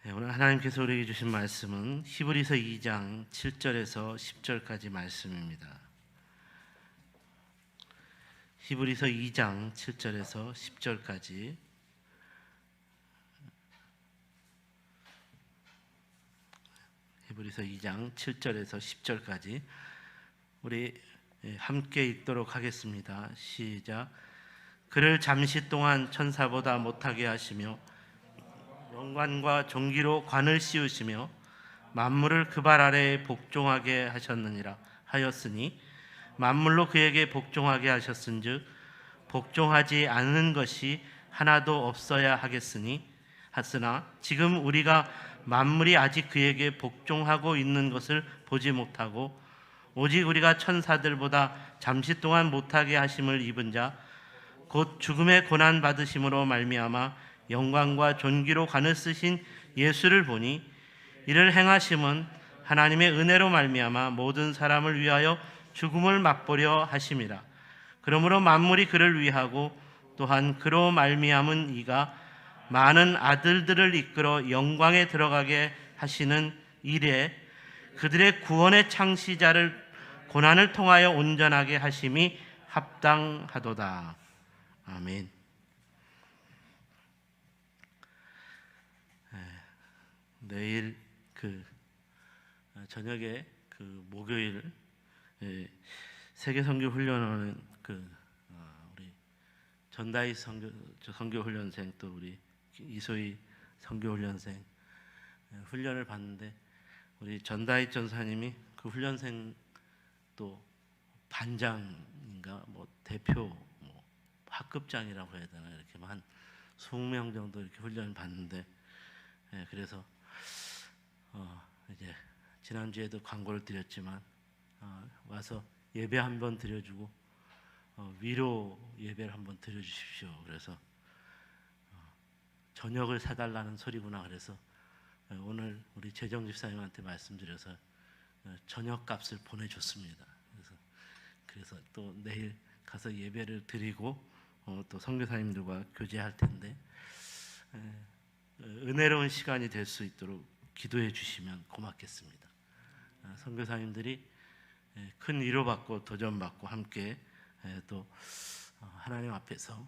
오늘 하나님께서 우리에게 주신 말씀은 히브리서 2장 7절에서 10절까지 말씀입니다. 히브리서 2장 7절에서 10절까지 히브리서 2장 7절에서 10절까지 우리 함께 읽도록 하겠습니다. 시작. 그를 잠시 동안 천사보다 못하게 하시며 영광과 존귀로 관을 씌우시며 만물을 그 발 아래에 복종하게 하셨느니라 하였으니 만물로 그에게 복종하게 하셨은즉 복종하지 않는 것이 하나도 없어야 하겠으니 하으나 지금 우리가 만물이 아직 그에게 복종하고 있는 것을 보지 못하고 오직 우리가 천사들보다 잠시 동안 못하게 하심을 입은 자 곧 죽음의 고난 받으심으로 말미암아 영광과 존귀로 관을 쓰신 예수를 보니 이를 행하심은 하나님의 은혜로 말미암아 모든 사람을 위하여 죽음을 맛보려 하심이라. 그러므로 만물이 그를 위하고 또한 그로 말미암은 이가 많은 아들들을 이끌어 영광에 들어가게 하시는 일에 그들의 구원의 창시자를 고난을 통하여 온전하게 하심이 합당하도다. 아멘. 내일 저녁에 목요일 세계 선교 훈련하는 우리 전다희 선교 훈련생 또 우리 이소희 선교 훈련생 훈련을 받는데 우리 전다희 전사님이 그 훈련생 또 반장인가 대표 학급장이라고 해야 되나 이렇게 한 20명 정도 이렇게 훈련을 받는데 그래서 이제 지난주에도 광고를 드렸지만 와서 예배 한번 드려주고 위로 예배를 한번 드려주십시오. 그래서 저녁을 사달라는 소리구나. 그래서 오늘 우리 재정 집사님한테 말씀드려서 저녁값을 보내줬습니다. 그래서 또 내일 가서 예배를 드리고 또 선교사님들과 교제할 텐데 은혜로운 시간이 될 수 있도록 기도해 주시면 고맙겠습니다. 선교사님들이 큰 위로받고 도전받고 함께 또 하나님 앞에서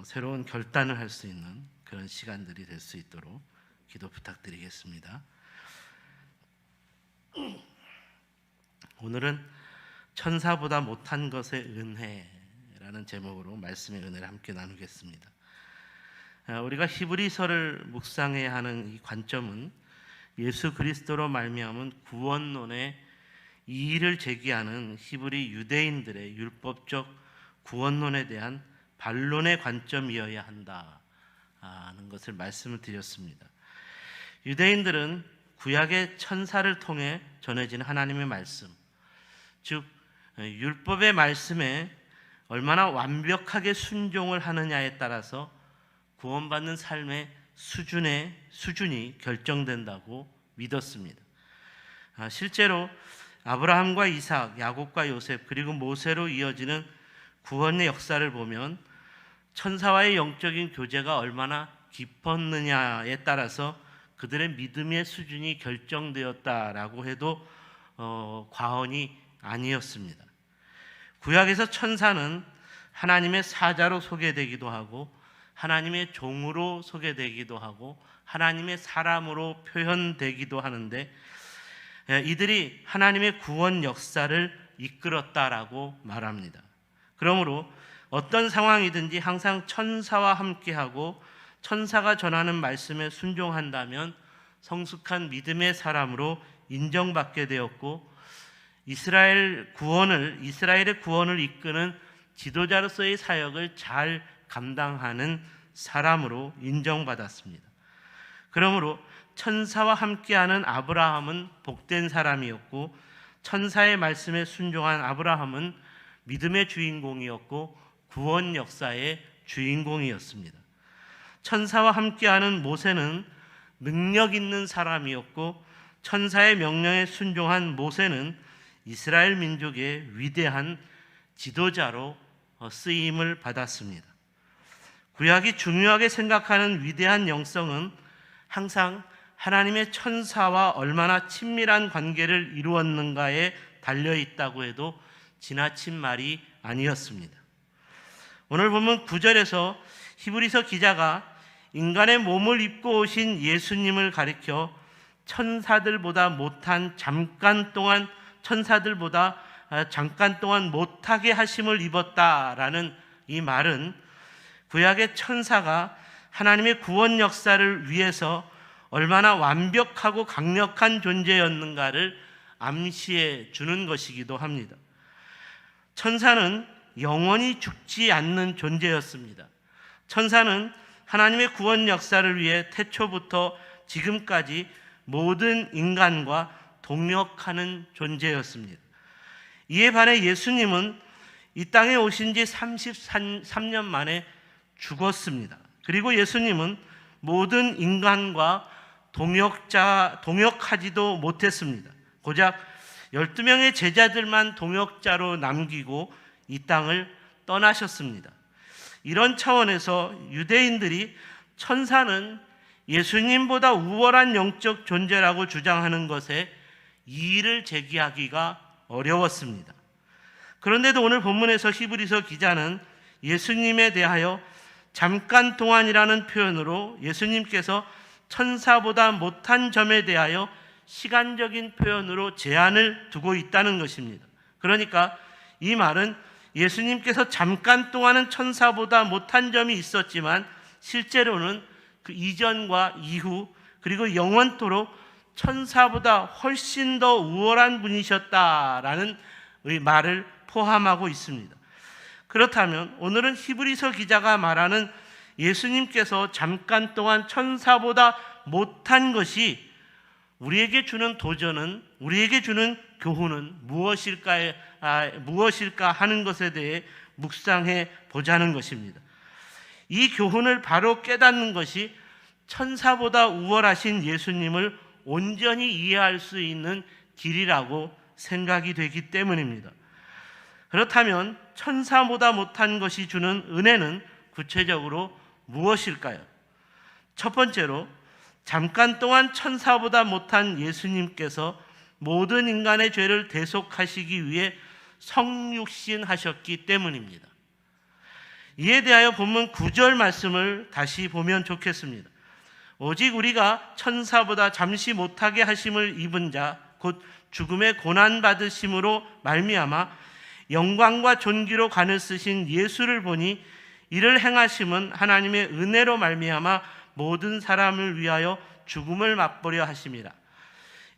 새로운 결단을 할 수 있는 그런 시간들이 될 수 있도록 기도 부탁드리겠습니다. 오늘은 천사보다 못한 것의 은혜라는 제목으로 말씀의 은혜를 함께 나누겠습니다. 우리가 히브리서를 묵상해야 하는 이 관점은 예수 그리스도로 말미암은 구원론의 이의를 제기하는 히브리 유대인들의 율법적 구원론에 대한 반론의 관점이어야 한다는 것을 말씀을 드렸습니다. 유대인들은 구약의 천사를 통해 전해진 하나님의 말씀, 즉 율법의 말씀에 얼마나 완벽하게 순종을 하느냐에 따라서 구원받는 삶의 수준이 결정된다고 믿었습니다. 실제로 아브라함과 이삭, 야곱과 요셉 그리고 모세로 이어지는 구원의 역사를 보면 천사와의 영적인 교제가 얼마나 깊었느냐에 따라서 그들의 믿음의 수준이 결정되었다라고 해도 과언이 아니었습니다. 구약에서 천사는 하나님의 사자로 소개되기도 하고 하나님의 종으로 소개되기도 하고 하나님의 사람으로 표현되기도 하는데 이들이 하나님의 구원 역사를 이끌었다라고 말합니다. 그러므로 어떤 상황이든지 항상 천사와 함께하고 천사가 전하는 말씀에 순종한다면 성숙한 믿음의 사람으로 인정받게 되었고 이스라엘의 구원을 이끄는 지도자로서의 사역을 잘 감당하는 사람으로 인정받았습니다. 그러므로 천사와 함께하는 아브라함은 복된 사람이었고 천사의 말씀에 순종한 아브라함은 믿음의 주인공이었고 구원 역사의 주인공이었습니다. 천사와 함께하는 모세는 능력 있는 사람이었고 천사의 명령에 순종한 모세는 이스라엘 민족의 위대한 지도자로 쓰임을 받았습니다. 구약이 중요하게 생각하는 위대한 영성은 항상 하나님의 천사와 얼마나 친밀한 관계를 이루었는가에 달려 있다고 해도 지나친 말이 아니었습니다. 오늘 본문 9절에서 히브리서 기자가 인간의 몸을 입고 오신 예수님을 가리켜 천사들보다 잠깐 동안 못하게 하심을 입었다라는 이 말은 구약의 천사가 하나님의 구원 역사를 위해서 얼마나 완벽하고 강력한 존재였는가를 암시해 주는 것이기도 합니다. 천사는 영원히 죽지 않는 존재였습니다. 천사는 하나님의 구원 역사를 위해 태초부터 지금까지 모든 인간과 동역하는 존재였습니다. 이에 반해 예수님은 이 땅에 오신 지 33년 만에 죽었습니다. 그리고 예수님은 모든 인간과 동역하지도 못했습니다. 고작 12명의 제자들만 동역자로 남기고 이 땅을 떠나셨습니다. 이런 차원에서 유대인들이 천사는 예수님보다 우월한 영적 존재라고 주장하는 것에 이의를 제기하기가 어려웠습니다. 그런데도 오늘 본문에서 히브리서 기자는 예수님에 대하여 잠깐 동안이라는 표현으로 예수님께서 천사보다 못한 점에 대하여 시간적인 표현으로 제한을 두고 있다는 것입니다. 그러니까 이 말은 예수님께서 잠깐 동안은 천사보다 못한 점이 있었지만 실제로는 그 이전과 이후 그리고 영원토록 천사보다 훨씬 더 우월한 분이셨다라는 말을 포함하고 있습니다. 그렇다면 오늘은 히브리서 기자가 말하는 예수님께서 잠깐 동안 천사보다 못한 것이 우리에게 주는 도전은, 우리에게 주는 교훈은 무엇일까 하는 것에 대해 묵상해 보자는 것입니다. 이 교훈을 바로 깨닫는 것이 천사보다 우월하신 예수님을 온전히 이해할 수 있는 길이라고 생각이 되기 때문입니다. 그렇다면 천사보다 못한 것이 주는 은혜는 구체적으로 무엇일까요? 첫 번째로 잠깐 동안 천사보다 못한 예수님께서 모든 인간의 죄를 대속하시기 위해 성육신하셨기 때문입니다. 이에 대하여 본문 9절 말씀을 다시 보면 좋겠습니다. 오직 우리가 천사보다 잠시 못하게 하심을 입은 자 곧 죽음의 고난 받으심으로 말미암아 영광과 존귀로 관을 쓰신 예수를 보니 이를 행하심은 하나님의 은혜로 말미암아 모든 사람을 위하여 죽음을 맛보려 하심이라.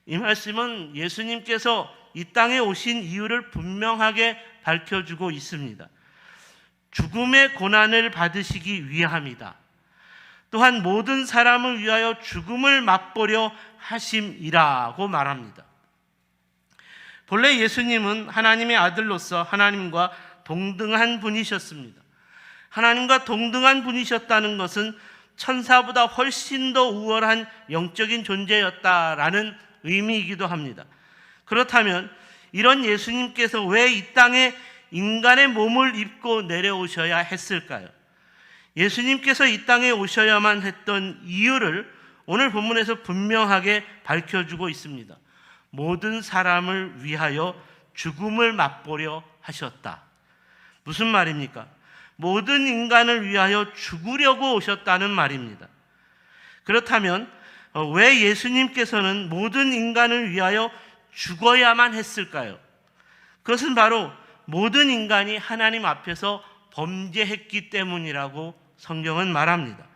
이 말씀은 예수님께서 이 땅에 오신 이유를 분명하게 밝혀주고 있습니다. 죽음의 고난을 받으시기 위함이다. 또한 모든 사람을 위하여 죽음을 맛보려 하심이라고 말합니다. 본래 예수님은 하나님의 아들로서 하나님과 동등한 분이셨습니다. 하나님과 동등한 분이셨다는 것은 천사보다 훨씬 더 우월한 영적인 존재였다라는 의미이기도 합니다. 그렇다면 이런 예수님께서 왜 이 땅에 인간의 몸을 입고 내려오셔야 했을까요? 예수님께서 이 땅에 오셔야만 했던 이유를 오늘 본문에서 분명하게 밝혀주고 있습니다. 모든 사람을 위하여 죽음을 맛보려 하셨다. 무슨 말입니까? 모든 인간을 위하여 죽으려고 오셨다는 말입니다. 그렇다면 왜 예수님께서는 모든 인간을 위하여 죽어야만 했을까요? 그것은 바로 모든 인간이 하나님 앞에서 범죄했기 때문이라고 성경은 말합니다.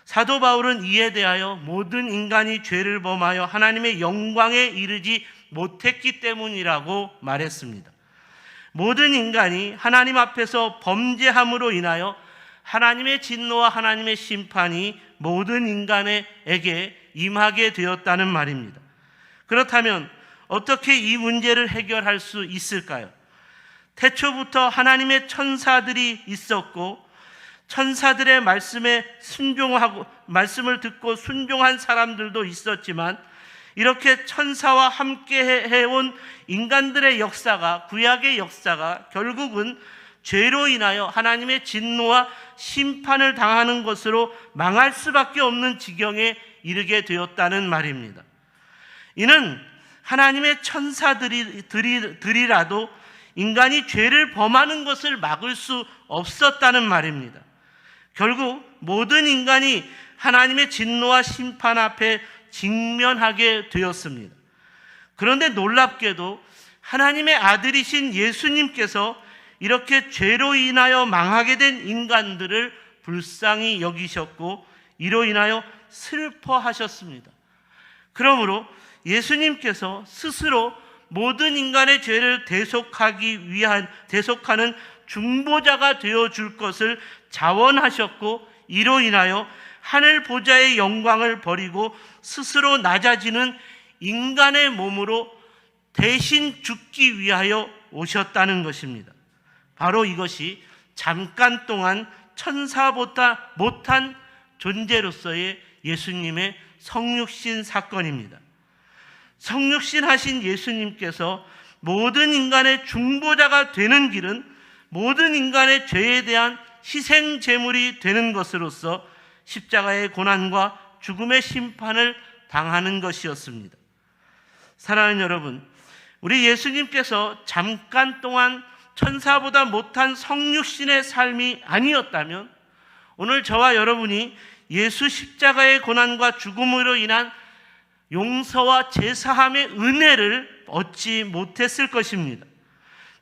사도 바울은 이에 대하여 모든 인간이 죄를 범하여 하나님의 영광에 이르지 못했기 때문이라고 말했습니다. 모든 인간이 하나님 앞에서 범죄함으로 인하여 하나님의 진노와 하나님의 심판이 모든 인간에게 임하게 되었다는 말입니다. 그렇다면 어떻게 이 문제를 해결할 수 있을까요? 태초부터 하나님의 천사들이 있었고 천사들의 말씀을 듣고 순종한 사람들도 있었지만 이렇게 천사와 함께 해온 인간들의 역사가, 구약의 역사가 결국은 죄로 인하여 하나님의 진노와 심판을 당하는 것으로 망할 수밖에 없는 지경에 이르게 되었다는 말입니다. 이는 하나님의 천사들이라도 인간이 죄를 범하는 것을 막을 수 없었다는 말입니다. 결국 모든 인간이 하나님의 진노와 심판 앞에 직면하게 되었습니다. 그런데 놀랍게도 하나님의 아들이신 예수님께서 이렇게 죄로 인하여 망하게 된 인간들을 불쌍히 여기셨고 이로 인하여 슬퍼하셨습니다. 그러므로 예수님께서 스스로 모든 인간의 죄를 대속하는 중보자가 되어줄 것을 자원하셨고 이로 인하여 하늘 보좌의 영광을 버리고 스스로 낮아지는 인간의 몸으로 대신 죽기 위하여 오셨다는 것입니다. 바로 이것이 잠깐 동안 천사보다 못한 존재로서의 예수님의 성육신 사건입니다. 성육신 하신 예수님께서 모든 인간의 중보자가 되는 길은 모든 인간의 죄에 대한 희생 제물이 되는 것으로서 십자가의 고난과 죽음의 심판을 당하는 것이었습니다. 사랑하는 여러분, 우리 예수님께서 잠깐 동안 천사보다 못한 성육신의 삶이 아니었다면 오늘 저와 여러분이 예수 십자가의 고난과 죽음으로 인한 용서와 제사함의 은혜를 얻지 못했을 것입니다.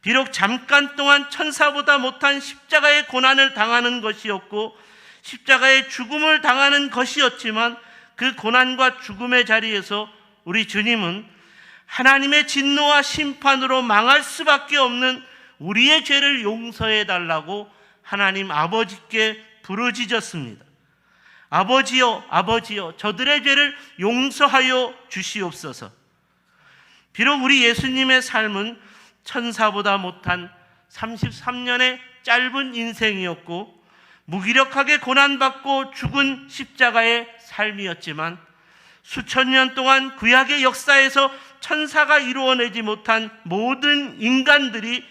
비록 잠깐 동안 천사보다 못한 십자가의 고난을 당하는 것이었고 십자가의 죽음을 당하는 것이었지만 그 고난과 죽음의 자리에서 우리 주님은 하나님의 진노와 심판으로 망할 수밖에 없는 우리의 죄를 용서해 달라고 하나님 아버지께 부르짖었습니다. 아버지여, 아버지여, 저들의 죄를 용서하여 주시옵소서. 비록 우리 예수님의 삶은 천사보다 못한 33년의 짧은 인생이었고 무기력하게 고난받고 죽은 십자가의 삶이었지만 수천 년 동안 구약의 역사에서 천사가 이루어내지 못한 모든 인간들이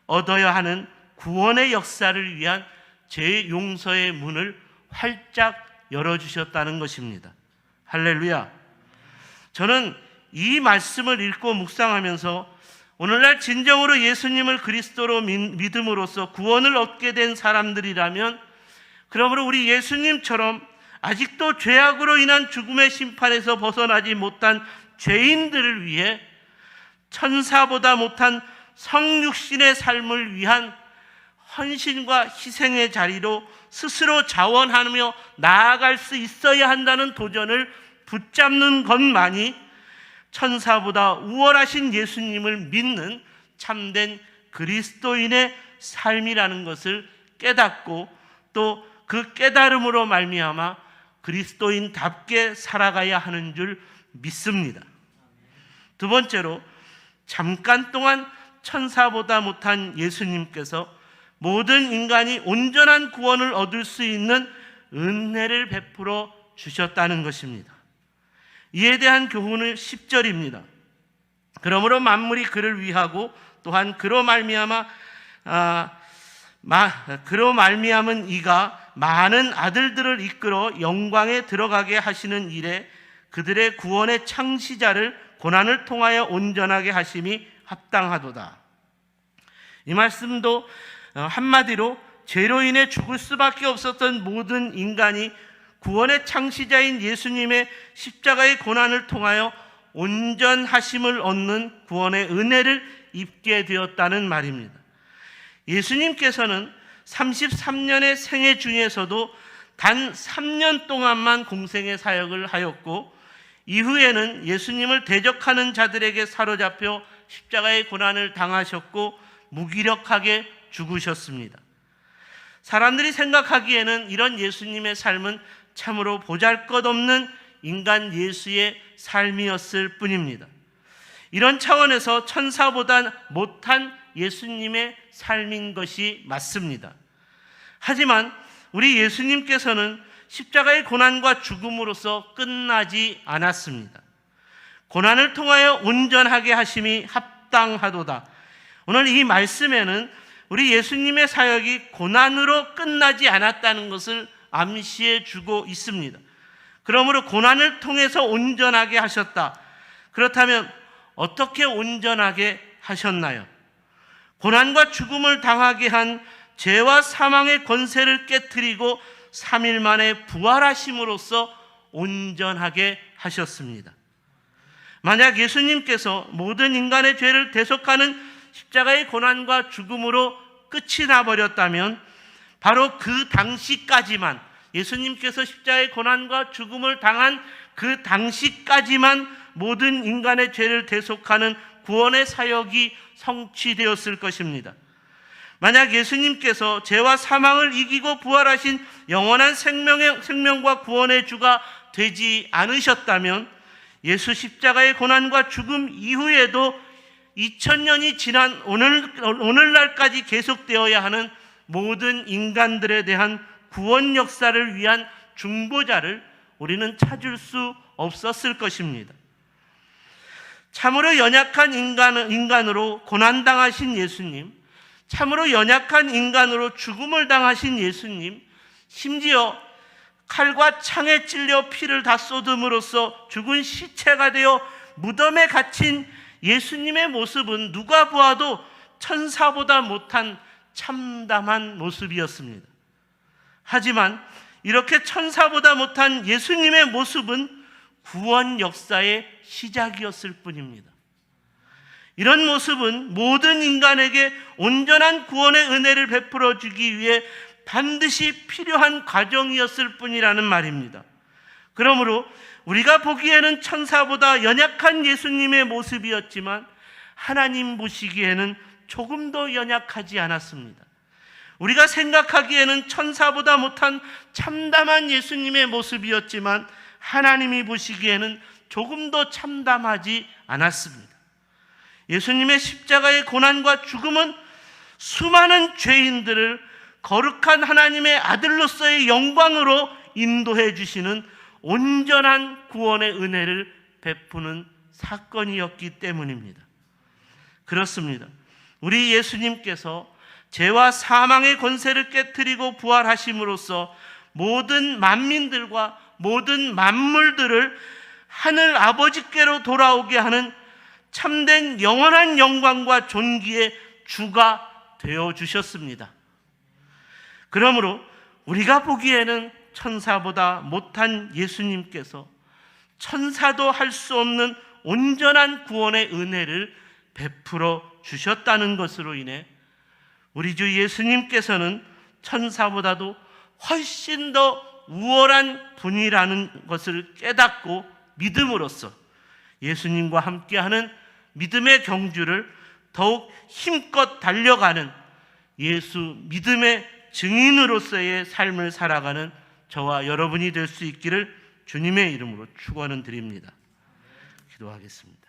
얻어야 하는 구원의 역사를 위한 죄 용서의 문을 활짝 열어주셨다는 것입니다. 할렐루야. 저는 이 말씀을 읽고 묵상하면서 오늘날 진정으로 예수님을 그리스도로 믿음으로써 구원을 얻게 된 사람들이라면 그러므로 우리 예수님처럼 아직도 죄악으로 인한 죽음의 심판에서 벗어나지 못한 죄인들을 위해 천사보다 못한 성육신의 삶을 위한 헌신과 희생의 자리로 스스로 자원하며 나아갈 수 있어야 한다는 도전을 붙잡는 것만이 천사보다 우월하신 예수님을 믿는 참된 그리스도인의 삶이라는 것을 깨닫고 또 그 깨달음으로 말미암아 그리스도인답게 살아가야 하는 줄 믿습니다. 두 번째로 잠깐 동안 천사보다 못한 예수님께서 모든 인간이 온전한 구원을 얻을 수 있는 은혜를 베풀어 주셨다는 것입니다. 이에 대한 교훈은 10절입니다. 그러므로 만물이 그를 위하고 또한 그로 말미암은 이가 많은 아들들을 이끌어 영광에 들어가게 하시는 일에 그들의 구원의 창시자를 고난을 통하여 온전하게 하심이 합당하도다. 이 말씀도 한마디로 죄로 인해 죽을 수밖에 없었던 모든 인간이 구원의 창시자인 예수님의 십자가의 고난을 통하여 온전하심을 얻는 구원의 은혜를 입게 되었다는 말입니다. 예수님께서는 33년의 생애 중에서도 단 3년 동안만 공생의 사역을 하였고 이후에는 예수님을 대적하는 자들에게 사로잡혀 십자가의 고난을 당하셨고 무기력하게 죽으셨습니다. 사람들이 생각하기에는 이런 예수님의 삶은 참으로 보잘것없는 인간 예수의 삶이었을 뿐입니다. 이런 차원에서 천사보다 못한 예수님의 삶인 것이 맞습니다. 하지만 우리 예수님께서는 십자가의 고난과 죽음으로써 끝나지 않았습니다. 고난을 통하여 온전하게 하심이 합당하도다. 오늘 이 말씀에는 우리 예수님의 사역이 고난으로 끝나지 않았다는 것을 암시해 주고 있습니다. 그러므로 고난을 통해서 온전하게 하셨다. 그렇다면 어떻게 온전하게 하셨나요? 고난과 죽음을 당하게 한 죄와 사망의 권세를 깨트리고 3일 만에 부활하심으로써 온전하게 하셨습니다. 만약 예수님께서 모든 인간의 죄를 대속하는 십자가의 고난과 죽음으로 끝이 나버렸다면 바로 그 당시까지만, 예수님께서 십자가의 고난과 죽음을 당한 그 당시까지만 모든 인간의 죄를 대속하는 구원의 사역이 성취되었을 것입니다. 만약 예수님께서 죄와 사망을 이기고 부활하신 영원한 생명과 구원의 주가 되지 않으셨다면 예수 십자가의 고난과 죽음 이후에도 2000년이 지난 오늘날까지 계속되어야 하는 모든 인간들에 대한 구원 역사를 위한 중보자를 우리는 찾을 수 없었을 것입니다. 참으로 연약한 인간으로 고난당하신 예수님, 참으로 연약한 인간으로 죽음을 당하신 예수님, 심지어 칼과 창에 찔려 피를 다 쏟음으로써 죽은 시체가 되어 무덤에 갇힌 예수님의 모습은 누가 보아도 천사보다 못한 참담한 모습이었습니다. 하지만 이렇게 천사보다 못한 예수님의 모습은 구원 역사의 시작이었을 뿐입니다. 이런 모습은 모든 인간에게 온전한 구원의 은혜를 베풀어 주기 위해 반드시 필요한 과정이었을 뿐이라는 말입니다. 그러므로 우리가 보기에는 천사보다 연약한 예수님의 모습이었지만 하나님 보시기에는 조금 더 연약하지 않았습니다. 우리가 생각하기에는 천사보다 못한 참담한 예수님의 모습이었지만 하나님이 보시기에는 조금 더 참담하지 않았습니다. 예수님의 십자가의 고난과 죽음은 수많은 죄인들을 거룩한 하나님의 아들로서의 영광으로 인도해 주시는 온전한 구원의 은혜를 베푸는 사건이었기 때문입니다. 그렇습니다. 우리 예수님께서 죄와 사망의 권세를 깨트리고 부활하심으로써 모든 만민들과 모든 만물들을 하늘 아버지께로 돌아오게 하는 참된 영원한 영광과 존귀의 주가 되어주셨습니다. 그러므로 우리가 보기에는 천사보다 못한 예수님께서 천사도 할 수 없는 온전한 구원의 은혜를 베풀어 주셨다는 것으로 인해 우리 주 예수님께서는 천사보다도 훨씬 더 우월한 분이라는 것을 깨닫고 믿음으로써 예수님과 함께하는 믿음의 경주를 더욱 힘껏 달려가는 예수 믿음의 증인으로서의 삶을 살아가는 저와 여러분이 될 수 있기를 주님의 이름으로 축원을 드립니다. 기도하겠습니다.